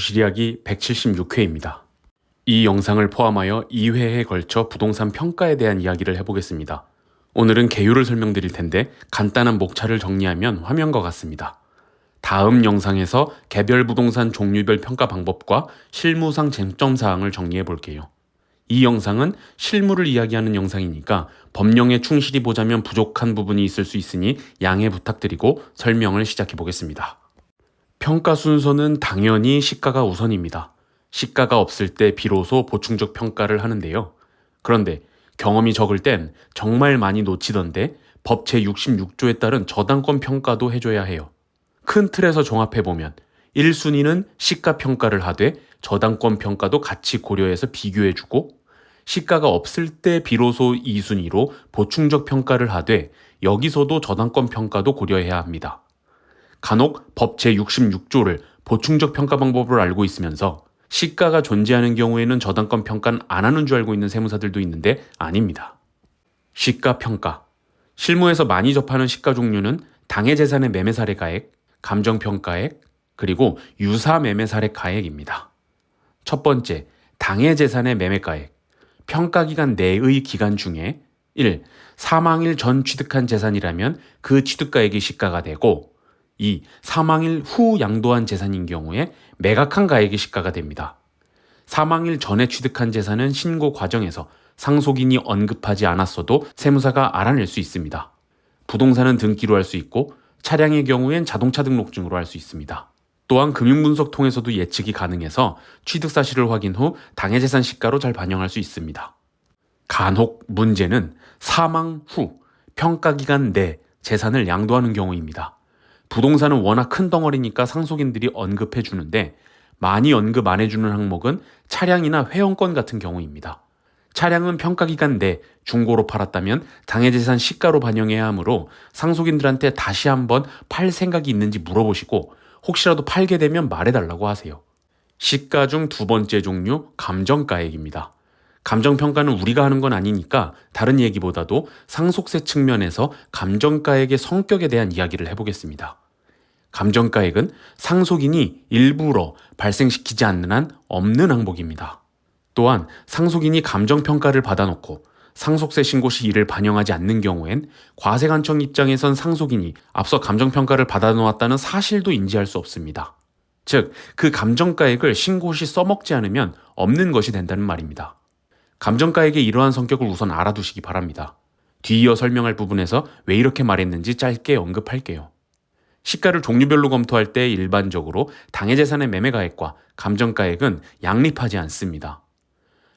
부실이야기 176회입니다. 이 영상을 포함하여 2회에 걸쳐 부동산 평가에 대한 이야기를 해보겠습니다. 오늘은 개요를 설명드릴 텐데 간단한 목차를 정리하면 화면과 같습니다. 다음 영상에서 개별 부동산 종류별 평가 방법과 실무상 쟁점사항을 정리해 볼게요. 이 영상은 실무를 이야기하는 영상이니까 법령에 충실히 보자면 부족한 부분이 있을 수 있으니 양해 부탁드리고 설명을 시작해 보겠습니다. 평가 순서는 당연히 시가가 우선입니다. 시가가 없을 때 비로소 보충적 평가를 하는데요. 그런데 경험이 적을 땐 정말 많이 놓치던데 법 제66조에 따른 저당권 평가도 해줘야 해요. 큰 틀에서 종합해보면 1순위는 시가 평가를 하되 저당권 평가도 같이 고려해서 비교해주고, 시가가 없을 때 비로소 2순위로 보충적 평가를 하되 여기서도 저당권 평가도 고려해야 합니다. 간혹 법 제66조를 보충적 평가 방법으로 알고 있으면서 시가가 존재하는 경우에는 저당권 평가는 안 하는 줄 알고 있는 세무사들도 있는데 아닙니다. 시가 평가. 실무에서 많이 접하는 시가 종류는 당해 재산의 매매 사례 가액, 감정 평가액, 그리고 유사 매매 사례 가액입니다. 첫 번째, 당해 재산의 매매 가액. 평가 기간 내의 기간 중에 1. 사망일 전 취득한 재산이라면 그 취득가액이 시가가 되고, 2. 사망일 후 양도한 재산인 경우에 매각한 가액이 시가가 됩니다. 사망일 전에 취득한 재산은 신고 과정에서 상속인이 언급하지 않았어도 세무사가 알아낼 수 있습니다. 부동산은 등기로 할 수 있고 차량의 경우엔 자동차 등록증으로 할 수 있습니다. 또한 금융분석 통해서도 예측이 가능해서 취득 사실을 확인 후 당해재산 시가로 잘 반영할 수 있습니다. 간혹 문제는 사망 후 평가기간 내 재산을 양도하는 경우입니다. 부동산은 워낙 큰 덩어리니까 상속인들이 언급해 주는데 많이 언급 안 해주는 항목은 차량이나 회원권 같은 경우입니다. 차량은 평가기간 내 중고로 팔았다면 당해재산 시가로 반영해야 하므로 상속인들한테 다시 한번 팔 생각이 있는지 물어보시고 혹시라도 팔게 되면 말해달라고 하세요. 시가 중 두 번째 종류, 감정가액입니다. 감정평가는 우리가 하는 건 아니니까 다른 얘기보다도 상속세 측면에서 감정가액의 성격에 대한 이야기를 해보겠습니다. 감정가액은 상속인이 일부러 발생시키지 않는 한 없는 항목입니다. 또한 상속인이 감정평가를 받아놓고 상속세 신고 시 이를 반영하지 않는 경우엔 과세관청 입장에선 상속인이 앞서 감정평가를 받아놓았다는 사실도 인지할 수 없습니다. 즉, 그 감정가액을 신고 시 써먹지 않으면 없는 것이 된다는 말입니다. 감정가액의 이러한 성격을 우선 알아두시기 바랍니다. 뒤이어 설명할 부분에서 왜 이렇게 말했는지 짧게 언급할게요. 시가를 종류별로 검토할 때 일반적으로 당해재산의 매매가액과 감정가액은 양립하지 않습니다.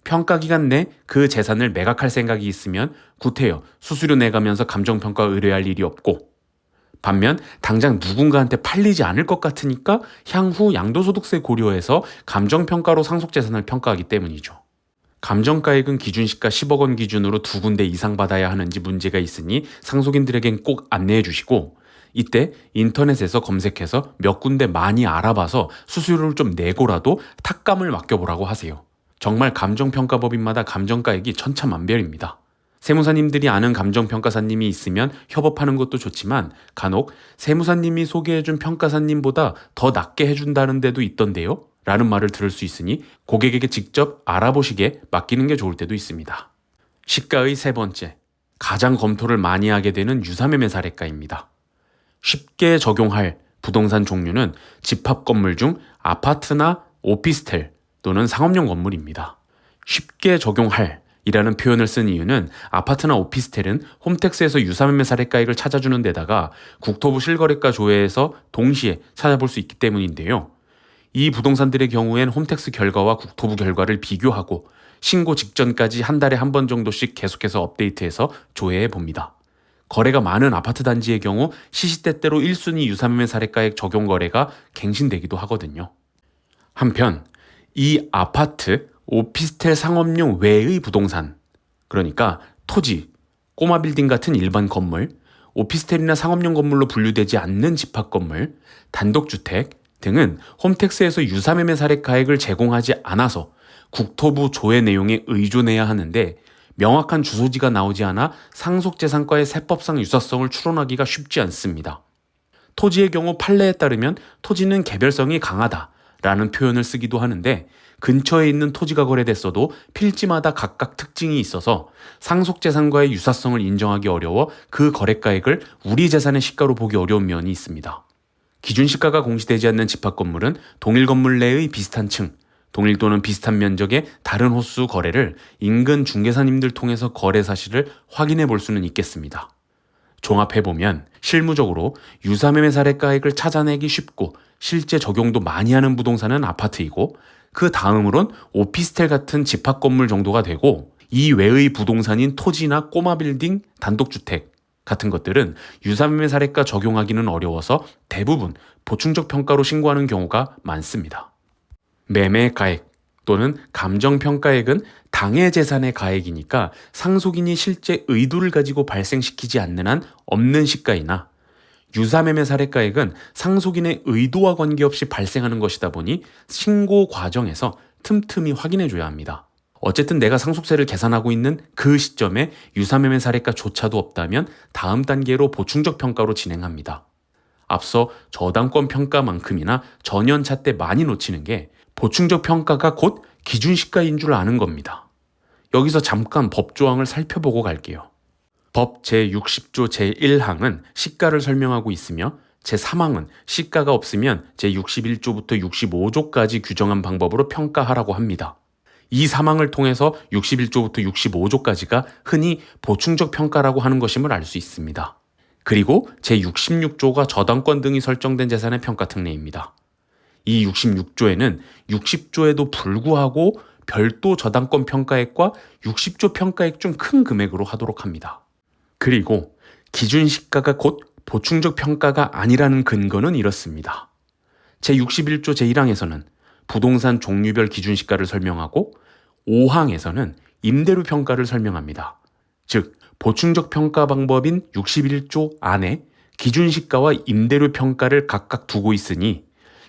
평가기간 내 그 재산을 매각할 생각이 있으면 구태여 수수료 내가면서 감정평가 의뢰할 일이 없고, 반면 당장 누군가한테 팔리지 않을 것 같으니까 향후 양도소득세 고려해서 감정평가로 상속재산을 평가하기 때문이죠. 감정가액은 기준시가 10억 원 기준으로 2군데 이상 받아야 하는지 문제가 있으니 상속인들에겐 꼭 안내해 주시고, 이때 인터넷에서 검색해서 몇 군데 많이 알아봐서 수수료를 좀 내고라도 탁감을 맡겨보라고 하세요. 정말 감정평가법인마다 감정가액이 천차만별입니다. 세무사님들이 아는 감정평가사님이 있으면 협업하는 것도 좋지만 간혹 세무사님이 소개해준 평가사님보다 더 낮게 해준다는 데도 있던데요? 라는 말을 들을 수 있으니 고객에게 직접 알아보시게 맡기는 게 좋을 때도 있습니다. 시가의 세 번째, 가장 검토를 많이 하게 되는 유사매매 사례가입니다. 쉽게 적용할 부동산 종류는 집합 건물 중 아파트나 오피스텔 또는 상업용 건물입니다. 쉽게 적용할 이라는 표현을 쓴 이유는 아파트나 오피스텔은 홈택스에서 유사매매 사례가액을 찾아주는 데다가 국토부 실거래가 조회에서 동시에 찾아볼 수 있기 때문인데요. 이 부동산들의 경우엔 홈택스 결과와 국토부 결과를 비교하고 신고 직전까지 한 달에 한 번 정도씩 계속해서 업데이트해서 조회해 봅니다. 거래가 많은 아파트 단지의 경우 시시때때로 1순위 유사매매 사례가액 적용 거래가 갱신되기도 하거든요. 한편 이 아파트, 오피스텔 상업용 외의 부동산, 그러니까 토지, 꼬마 빌딩 같은 일반 건물, 오피스텔이나 상업용 건물로 분류되지 않는 집합 건물, 단독주택 등은 홈택스에서 유사매매 사례가액을 제공하지 않아서 국토부 조회 내용에 의존해야 하는데 명확한 주소지가 나오지 않아 상속재산과의 세법상 유사성을 추론하기가 쉽지 않습니다. 토지의 경우 판례에 따르면 토지는 개별성이 강하다 라는 표현을 쓰기도 하는데 근처에 있는 토지가 거래됐어도 필지마다 각각 특징이 있어서 상속재산과의 유사성을 인정하기 어려워 그 거래가액을 우리 재산의 시가로 보기 어려운 면이 있습니다. 기준시가가 공시되지 않는 집합건물은 동일 건물 내의 비슷한 층, 동일 또는 비슷한 면적의 다른 호수 거래를 인근 중개사님들 통해서 거래 사실을 확인해 볼 수는 있겠습니다. 종합해보면 실무적으로 유사매매 사례가액을 찾아내기 쉽고 실제 적용도 많이 하는 부동산은 아파트이고 그 다음으론 오피스텔 같은 집합건물 정도가 되고 이 외의 부동산인 토지나 꼬마 빌딩, 단독주택 같은 것들은 유사매매 사례가 적용하기는 어려워서 대부분 보충적 평가로 신고하는 경우가 많습니다. 매매가액 또는 감정평가액은 당해 재산의 가액이니까 상속인이 실제 의도를 가지고 발생시키지 않는 한 없는 시가이나 유사매매 사례가액은 상속인의 의도와 관계없이 발생하는 것이다 보니 신고 과정에서 틈틈이 확인해줘야 합니다. 어쨌든 내가 상속세를 계산하고 있는 그 시점에 유사매매 사례가조차도 없다면 다음 단계로 보충적 평가로 진행합니다. 앞서 저당권 평가만큼이나 전연차 때 많이 놓치는 게 보충적 평가가 곧 기준시가인 줄 아는 겁니다. 여기서 잠깐 법조항을 살펴보고 갈게요. 법 제60조 제1항은 시가를 설명하고 있으며 제3항은 시가가 없으면 제61조부터 65조까지 규정한 방법으로 평가하라고 합니다. 이 3항을 통해서 61조부터 65조까지가 흔히 보충적 평가라고 하는 것임을 알 수 있습니다. 그리고 제66조가 저당권 등이 설정된 재산의 평가 특례입니다. 이 66조에는 60조에도 불구하고 별도 저당권 평가액과 60조 평가액 중 큰 금액으로 하도록 합니다. 그리고 기준시가가 곧 보충적 평가가 아니라는 근거는 이렇습니다. 제61조 제1항에서는 부동산 종류별 기준시가를 설명하고 5항에서는 임대료 평가를 설명합니다. 즉, 보충적 평가 방법인 61조 안에 기준시가와 임대료 평가를 각각 두고 있으니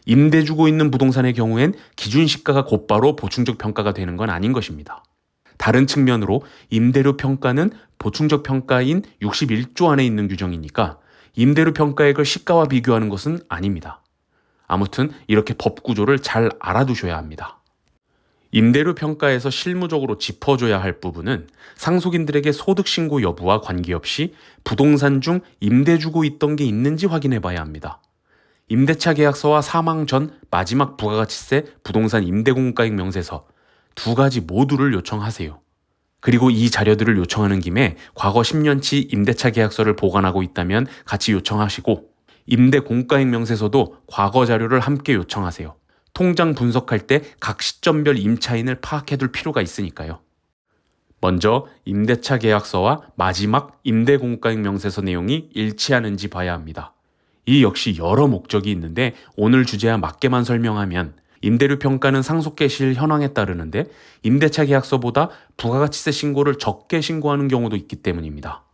임대 주고 있는 부동산의 경우엔 기준시가가 곧바로 보충적 평가가 되는 건 아닌 것입니다. 다른 측면으로 임대료 평가는 보충적 평가인 61조 안에 있는 규정이니까 임대료 평가액을 시가와 비교하는 것은 아닙니다. 아무튼 이렇게 법 구조를 잘 알아두셔야 합니다. 임대료 평가에서 실무적으로 짚어줘야 할 부분은 상속인들에게 소득 신고 여부와 관계없이 부동산 중 임대 주고 있던 게 있는지 확인해 봐야 합니다. 임대차 계약서와 사망 전 마지막 부가가치세 부동산 임대공가액 명세서 두 가지 모두를 요청하세요. 그리고 이 자료들을 요청하는 김에 과거 10년치 임대차 계약서를 보관하고 있다면 같이 요청하시고 임대공가액 명세서도 과거 자료를 함께 요청하세요. 통장 분석할 때 각 시점별 임차인을 파악해둘 필요가 있으니까요. 먼저 임대차 계약서와 마지막 임대공가액 명세서 내용이 일치하는지 봐야 합니다. 이 역시 여러 목적이 있는데 오늘 주제와 맞게만 설명하면 임대료 평가는 상속계 실 현황에 따르는데 임대차 계약서보다 부가가치세 신고를 적게 신고하는 경우도 있기 때문입니다.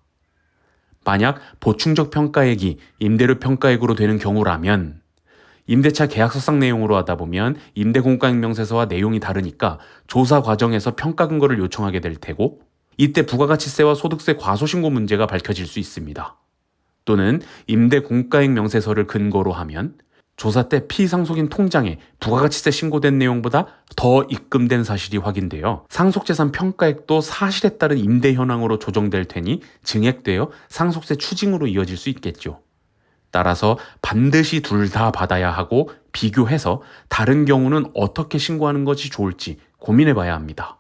만약 보충적 평가액이 임대료 평가액으로 되는 경우라면 임대차 계약서상 내용으로 하다 보면 임대공가액 명세서와 내용이 다르니까 조사 과정에서 평가 근거를 요청하게 될 테고 이때 부가가치세와 소득세 과소신고 문제가 밝혀질 수 있습니다. 또는 임대공가액 명세서를 근거로 하면 조사 때 피상속인 통장에 부가가치세 신고된 내용보다 더 입금된 사실이 확인되어 상속재산 평가액도 사실에 따른 임대 현황으로 조정될 테니 증액되어 상속세 추징으로 이어질 수 있겠죠. 따라서 반드시 둘 다 받아야 하고 비교해서 다른 경우는 어떻게 신고하는 것이 좋을지 고민해 봐야 합니다.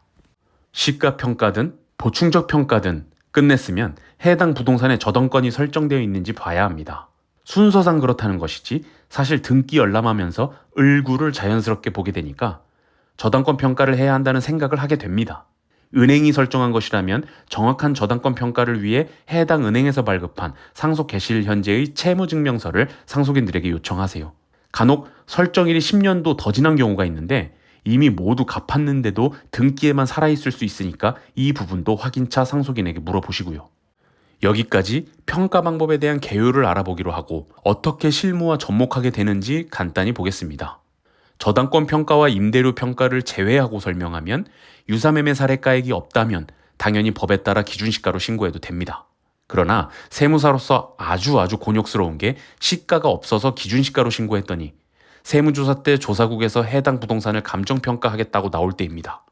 시가평가든 보충적 평가든 끝냈으면 해당 부동산에 저당권이 설정되어 있는지 봐야 합니다. 순서상 그렇다는 것이지 사실 등기 열람하면서 을구를 자연스럽게 보게 되니까 저당권 평가를 해야 한다는 생각을 하게 됩니다. 은행이 설정한 것이라면 정확한 저당권 평가를 위해 해당 은행에서 발급한 상속 개시일 현재의 채무증명서를 상속인들에게 요청하세요. 간혹 설정일이 10년도 더 지난 경우가 있는데 이미 모두 갚았는데도 등기에만 살아있을 수 있으니까 이 부분도 확인차 상속인에게 물어보시고요. 여기까지 평가 방법에 대한 개요를 알아보기로 하고 어떻게 실무와 접목하게 되는지 간단히 보겠습니다. 저당권 평가와 임대료 평가를 제외하고 설명하면 유사매매 사례가액이 없다면 당연히 법에 따라 기준시가로 신고해도 됩니다. 그러나 세무사로서 아주 곤욕스러운 게 시가가 없어서 기준시가로 신고했더니 세무조사 때 조사국에서 해당 부동산을 감정평가하겠다고 나올 때입니다.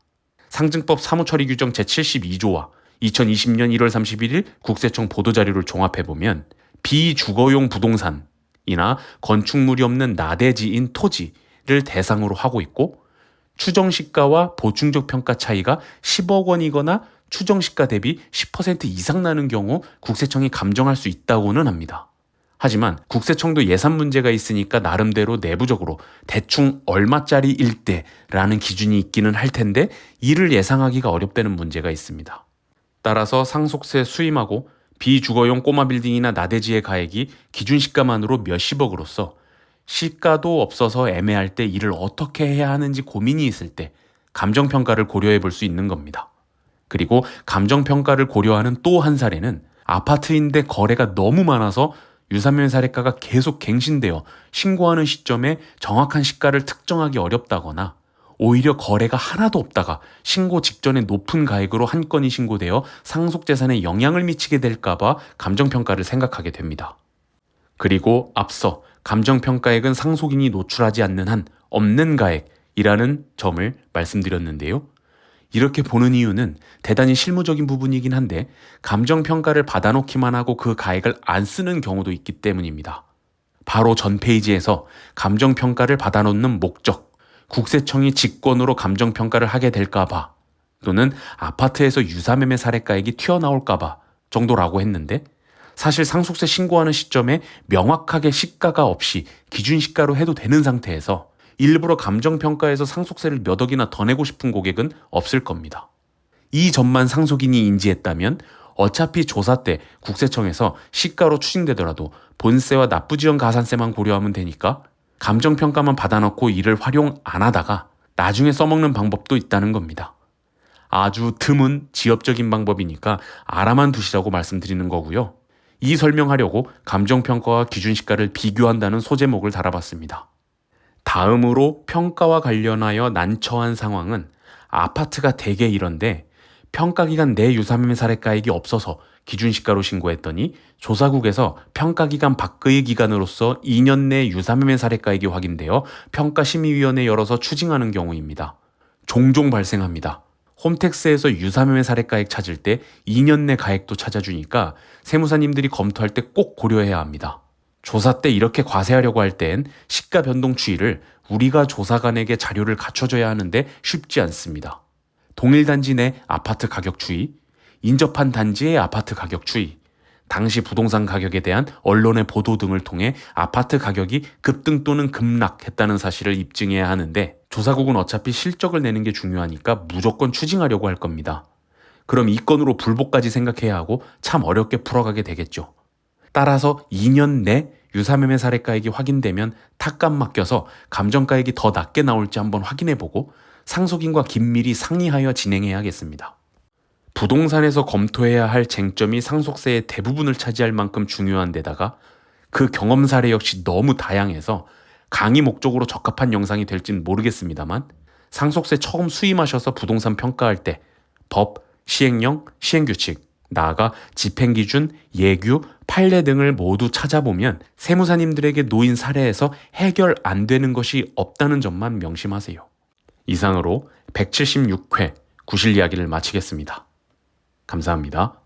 상증법 사무처리 규정 제72조와 2020년 1월 31일 국세청 보도자료를 종합해보면 비주거용 부동산이나 건축물이 없는 나대지인 토지를 대상으로 하고 있고 추정시가와 보충적 평가 차이가 10억 원이거나 추정시가 대비 10% 이상 나는 경우 국세청이 감정할 수 있다고는 합니다. 하지만 국세청도 예산 문제가 있으니까 나름대로 내부적으로 대충 얼마짜리 일대라는 기준이 있기는 할 텐데 이를 예상하기가 어렵다는 문제가 있습니다. 따라서 상속세 수임하고 비주거용 꼬마 빌딩이나 나대지의 가액이 기준 시가만으로 몇십억으로서 시가도 없어서 애매할 때 이를 어떻게 해야 하는지 고민이 있을 때 감정평가를 고려해 볼 수 있는 겁니다. 그리고 감정평가를 고려하는 또 한 사례는 아파트인데 거래가 너무 많아서 유사면 사례가가 계속 갱신되어 신고하는 시점에 정확한 시가를 특정하기 어렵다거나 오히려 거래가 하나도 없다가 신고 직전에 높은 가액으로 한 건이 신고되어 상속재산에 영향을 미치게 될까봐 감정평가를 생각하게 됩니다. 그리고 앞서 감정평가액은 상속인이 노출하지 않는 한 없는 가액이라는 점을 말씀드렸는데요. 이렇게 보는 이유는 대단히 실무적인 부분이긴 한데 감정평가를 받아놓기만 하고 그 가액을 안 쓰는 경우도 있기 때문입니다. 바로 전 페이지에서 감정평가를 받아놓는 목적, 국세청이 직권으로 감정평가를 하게 될까봐 또는 아파트에서 유사매매 사례가액이 튀어나올까봐 정도라고 했는데 사실 상속세 신고하는 시점에 명확하게 시가가 없이 기준시가로 해도 되는 상태에서 일부러 감정평가에서 상속세를 몇 억이나 더 내고 싶은 고객은 없을 겁니다. 이 점만 상속인이 인지했다면 어차피 조사 때 국세청에서 시가로 추징되더라도 본세와 납부지연 가산세만 고려하면 되니까 감정평가만 받아놓고 이를 활용 안 하다가 나중에 써먹는 방법도 있다는 겁니다. 아주 드문 지엽적인 방법이니까 알아만 두시라고 말씀드리는 거고요. 이 설명하려고 감정평가와 기준시가를 비교한다는 소제목을 달아봤습니다. 다음으로 평가와 관련하여 난처한 상황은 아파트가 대개 이런데 평가기간 내 유사매매 사례가액이 없어서 기준시가로 신고했더니 조사국에서 평가기간 밖의 기간으로서 2년 내 유사매매 사례가액이 확인되어 평가심의위원회 열어서 추징하는 경우입니다. 종종 발생합니다. 홈택스에서 유사매매 사례가액 찾을 때 2년 내 가액도 찾아주니까 세무사님들이 검토할 때 꼭 고려해야 합니다. 조사 때 이렇게 과세하려고 할 땐 시가 변동 추이를 우리가 조사관에게 자료를 갖춰줘야 하는데 쉽지 않습니다. 동일 단지 내 아파트 가격 추이, 인접한 단지의 아파트 가격 추이, 당시 부동산 가격에 대한 언론의 보도 등을 통해 아파트 가격이 급등 또는 급락했다는 사실을 입증해야 하는데 조사국은 어차피 실적을 내는 게 중요하니까 무조건 추징하려고 할 겁니다. 그럼 이 건으로 불복까지 생각해야 하고 참 어렵게 풀어가게 되겠죠. 따라서 2년 내 유사매매 사례가액이 확인되면 탁감 맡겨서 감정가액이 더 낮게 나올지 한번 확인해보고 상속인과 긴밀히 상의하여 진행해야겠습니다. 부동산에서 검토해야 할 쟁점이 상속세의 대부분을 차지할 만큼 중요한 데다가 그 경험 사례 역시 너무 다양해서 강의 목적으로 적합한 영상이 될진 모르겠습니다만 상속세 처음 수임하셔서 부동산 평가할 때 법, 시행령, 시행규칙, 나아가 집행기준, 예규, 판례 등을 모두 찾아보면 세무사님들에게 놓인 사례에서 해결 안 되는 것이 없다는 점만 명심하세요. 이상으로 176회 구실 이야기를 마치겠습니다. 감사합니다.